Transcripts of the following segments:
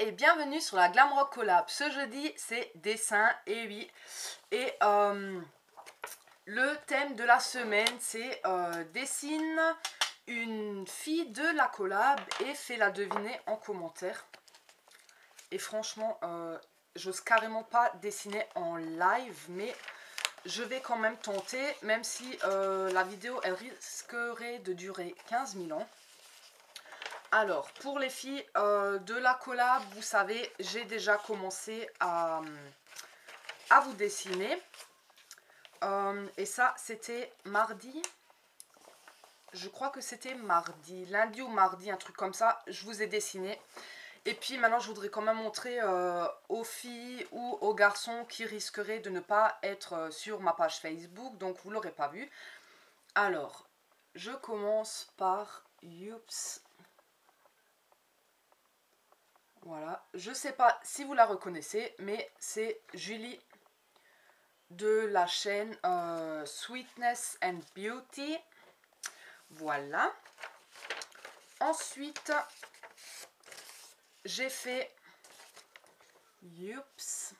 et bienvenue sur la Glam Rock Collab. Ce jeudi c'est dessin et oui. Et le thème de la semaine c'est dessine une fille de la collab et fais-la deviner en commentaire. Et franchement j'ose carrément pas dessiner en live, mais je vais quand même tenter, même si la vidéo elle risquerait de durer 15 000 ans. Alors, pour les filles de la collab, vous savez, j'ai déjà commencé à vous dessiner. Et ça, c'était mardi. Je crois que c'était mardi, lundi ou mardi, un truc comme ça. Je vous ai dessiné. Et puis maintenant, je voudrais quand même montrer aux filles ou aux garçons qui risqueraient de ne pas être sur ma page Facebook. Donc, vous ne l'aurez pas vu. Alors, je commence par Youps. Voilà, je sais pas si vous la reconnaissez, mais c'est Julie de la chaîne Sweetness and Beauty. Voilà. Ensuite, j'ai fait Youps,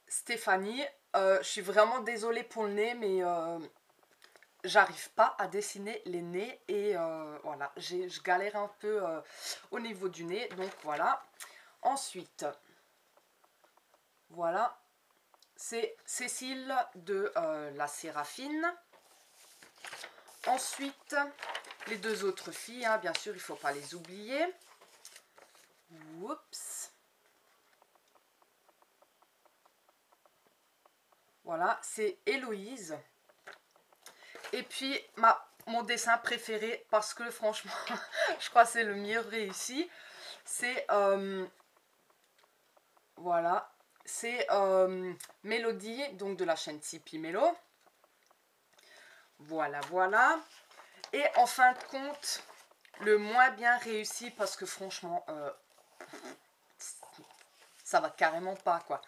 Stéphanie. Je suis vraiment désolée pour le nez, mais j'arrive pas à dessiner les nez et voilà, je galère un peu au niveau du nez, donc voilà. Ensuite, voilà, c'est Cécile de la Séraphine. Ensuite, les deux autres filles, hein, bien sûr, il ne faut pas les oublier. Oups. Voilà, c'est Héloïse. Et puis, mon dessin préféré, parce que franchement, je crois que c'est le mieux réussi, c'est... voilà, c'est Mélodie, donc de la chaîne Tipeee Mélo. Voilà, voilà. Et en fin de compte, le moins bien réussi, parce que franchement, ça va carrément pas, quoi.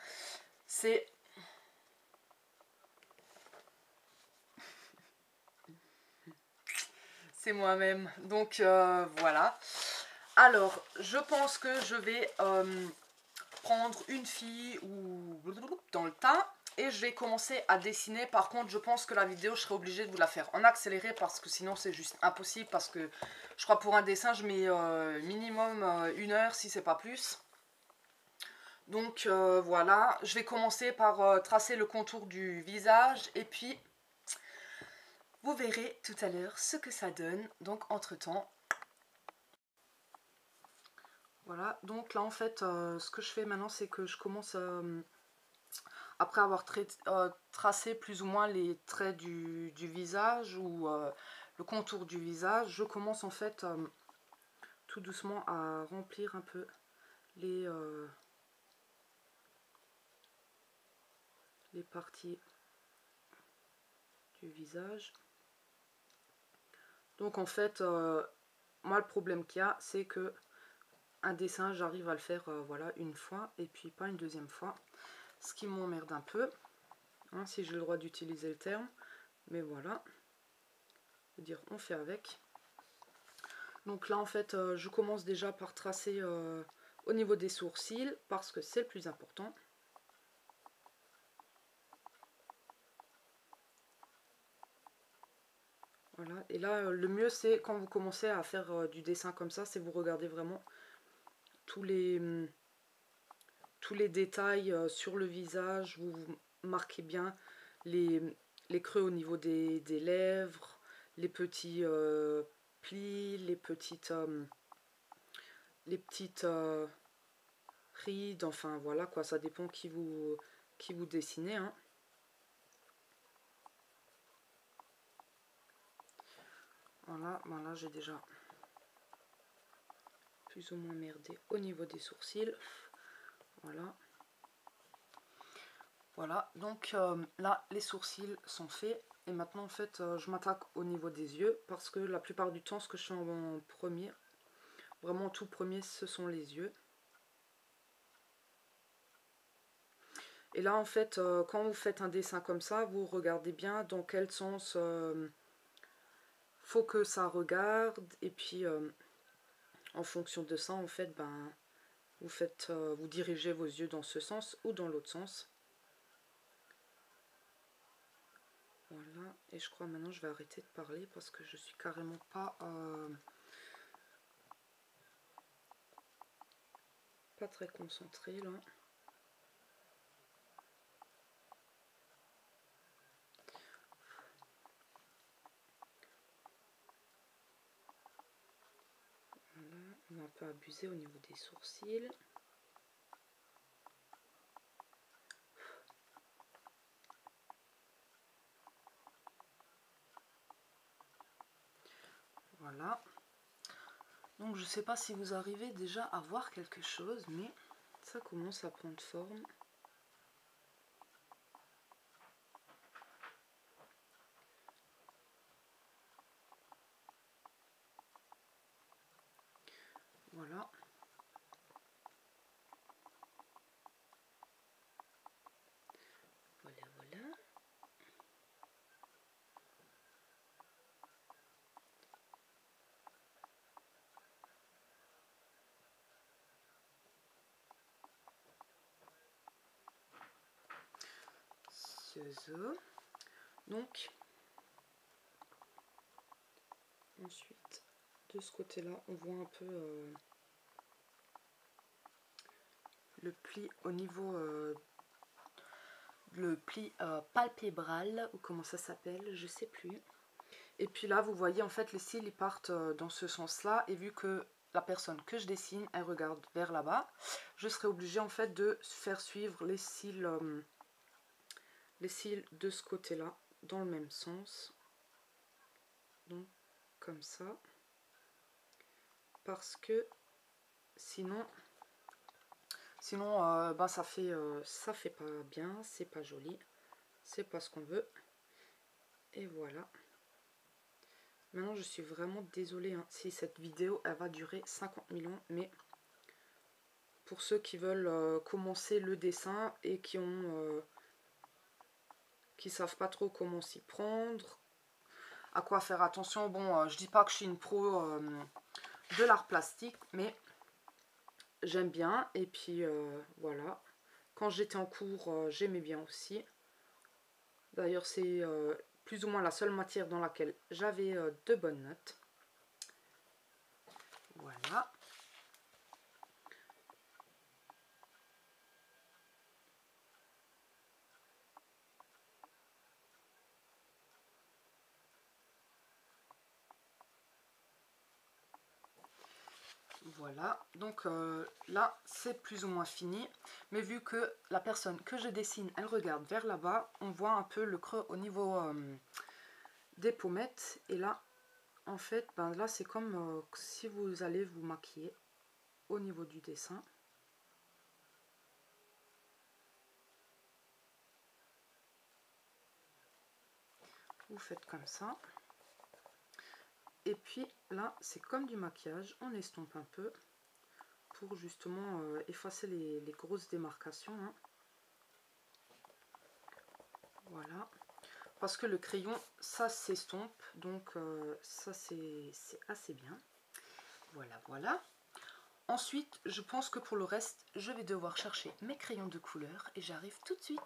C'est... c'est moi-même. Donc, voilà. Alors, je pense que je vais prendre une fille ou dans le tas et je vais commencer à dessiner. Par contre, je pense que la vidéo, je serai obligée de vous la faire en accéléré parce que sinon, c'est juste impossible. Parce que je crois pour un dessin, je mets minimum 1 heure si c'est pas plus. Donc, voilà. Je vais commencer par tracer le contour du visage et puis... vous verrez tout à l'heure ce que ça donne. Donc, entre-temps... voilà, donc là en fait, ce que je fais maintenant, c'est que je commence, après avoir tracé plus ou moins les traits du visage ou le contour du visage, je commence en fait tout doucement à remplir un peu les parties du visage. Donc en fait, moi le problème qu'il y a, c'est que un dessin, j'arrive à le faire voilà, une fois et puis pas une deuxième fois. Ce qui m'emmerde un peu, hein, si j'ai le droit d'utiliser le terme. Mais voilà, je veux dire, on fait avec. Donc là, en fait, je commence déjà par tracer au niveau des sourcils, parce que c'est le plus important. Voilà, et là, le mieux, c'est quand vous commencez à faire du dessin comme ça, c'est vous regardez vraiment tous les détails sur le visage, vous marquez bien les creux au niveau des lèvres, les petits plis, les petites rides, enfin voilà quoi, ça dépend qui vous dessinez, hein. Voilà, voilà, j'ai déjà plus ou moins merdé au niveau des sourcils. Voilà. Voilà, donc là, les sourcils sont faits. Et maintenant, en fait, je m'attaque au niveau des yeux. Parce que la plupart du temps, ce que je fais en premier, vraiment tout premier, ce sont les yeux. Et là, en fait, quand vous faites un dessin comme ça, vous regardez bien dans quel sens faut que ça regarde. Et puis, En fonction de ça, en fait, ben, vous dirigez vos yeux dans ce sens ou dans l'autre sens. Voilà, et je crois maintenant je vais arrêter de parler parce que je suis carrément pas très concentrée là. Voilà, on va un peu abuser au niveau des sourcils. Voilà. Donc je sais pas si vous arrivez déjà à voir quelque chose, mais ça commence à prendre forme. Voilà. Voilà, voilà. Donc, ensuite, de ce côté-là, on voit un peu le pli au niveau le pli palpébral, ou comment ça s'appelle, je sais plus. Et puis là, vous voyez, en fait, les cils, ils partent dans ce sens-là, et vu que la personne que je dessine, elle regarde vers là-bas, je serai obligée, en fait, de faire suivre les cils de ce côté-là, dans le même sens. Donc, comme ça. Parce que, sinon ben, ça fait pas bien, c'est pas joli, c'est pas ce qu'on veut. Et voilà. Maintenant, je suis vraiment désolée hein, si cette vidéo elle va durer 50 000 ans, mais pour ceux qui veulent commencer le dessin et qui savent pas trop comment s'y prendre, à quoi faire attention. Bon, je dis pas que je suis une pro de l'art plastique, mais j'aime bien. Et puis voilà, quand j'étais en cours, j'aimais bien aussi. D'ailleurs, c'est plus ou moins la seule matière dans laquelle j'avais de bonnes notes. Voilà. Voilà, donc là c'est plus ou moins fini, mais vu que la personne que je dessine elle regarde vers là-bas, on voit un peu le creux au niveau des pommettes. Et là en fait ben là c'est comme si vous allez vous maquiller au niveau du dessin. Vous faites comme ça. Et puis là c'est comme du maquillage, on estompe un peu pour justement effacer les grosses démarcations hein. Voilà, parce que le crayon ça s'estompe, donc ça c'est assez bien. Voilà, voilà. Ensuite je pense que pour le reste je vais devoir chercher mes crayons de couleur et j'arrive tout de suite.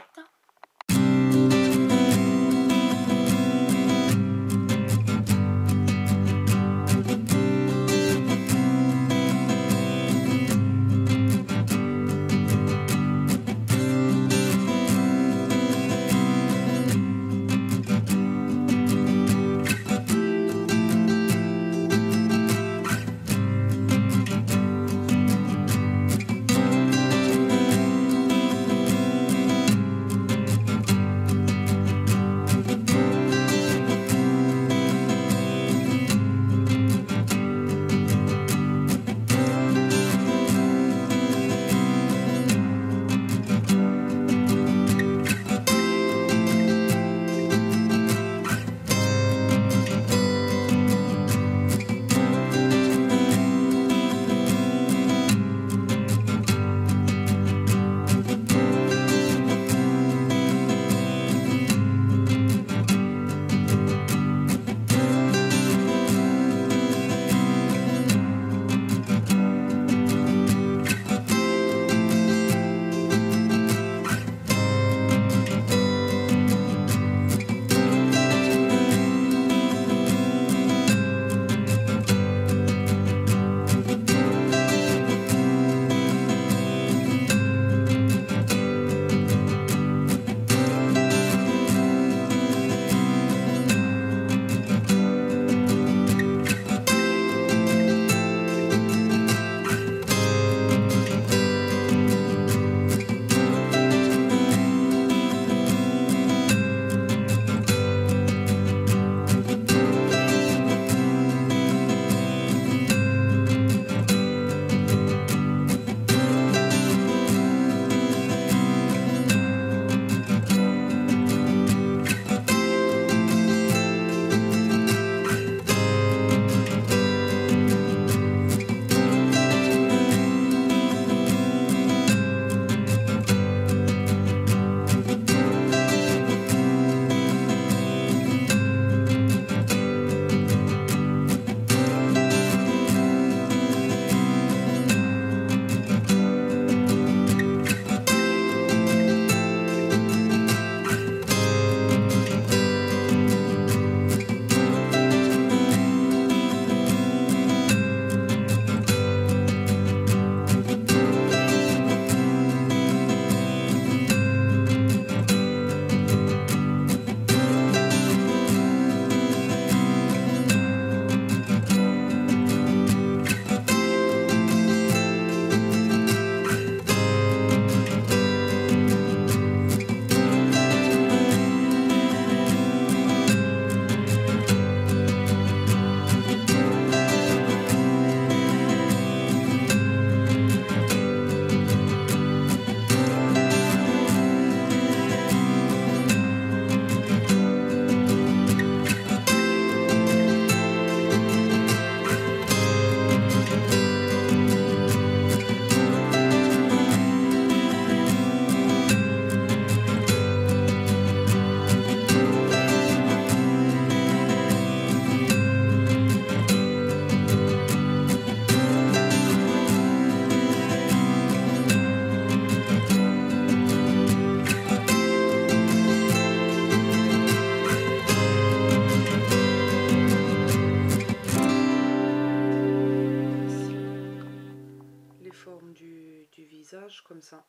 ça.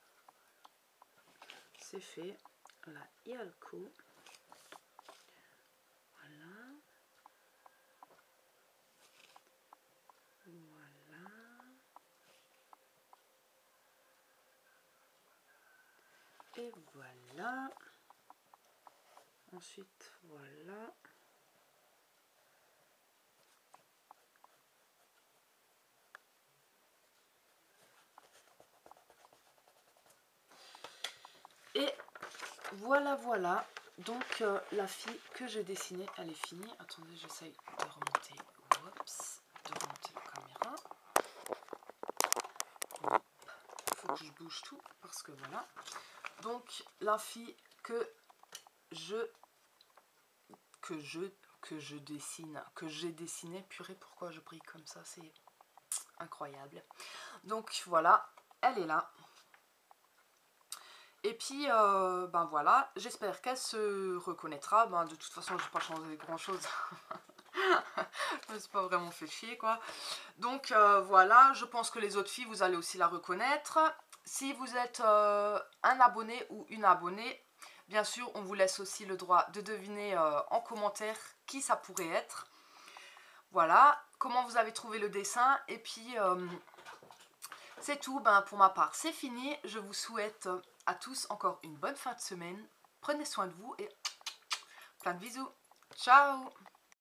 C'est fait. Là, il y a le cou. Voilà. Voilà. Et voilà. Ensuite, voilà. Et voilà, voilà. Donc, la fille que j'ai dessinée, elle est finie. Attendez, j'essaye de remonter. Oups, de remonter la caméra. Il faut que je bouge tout parce que voilà. Donc, la fille que j'ai dessinée, purée, pourquoi je brille comme ça, c'est incroyable. Donc voilà, elle est là. Et puis, ben voilà, j'espère qu'elle se reconnaîtra. Ben, de toute façon, je n'ai pas changé grand chose. Je me suis pas vraiment fait chier, quoi. Donc voilà, je pense que les autres filles, vous allez aussi la reconnaître. Si vous êtes un abonné ou une abonnée, bien sûr, on vous laisse aussi le droit de deviner en commentaire qui ça pourrait être. Voilà, comment vous avez trouvé le dessin. Et puis, c'est tout, ben, pour ma part, c'est fini. Je vous souhaite à tous encore une bonne fin de semaine. Prenez soin de vous et plein de bisous. Ciao!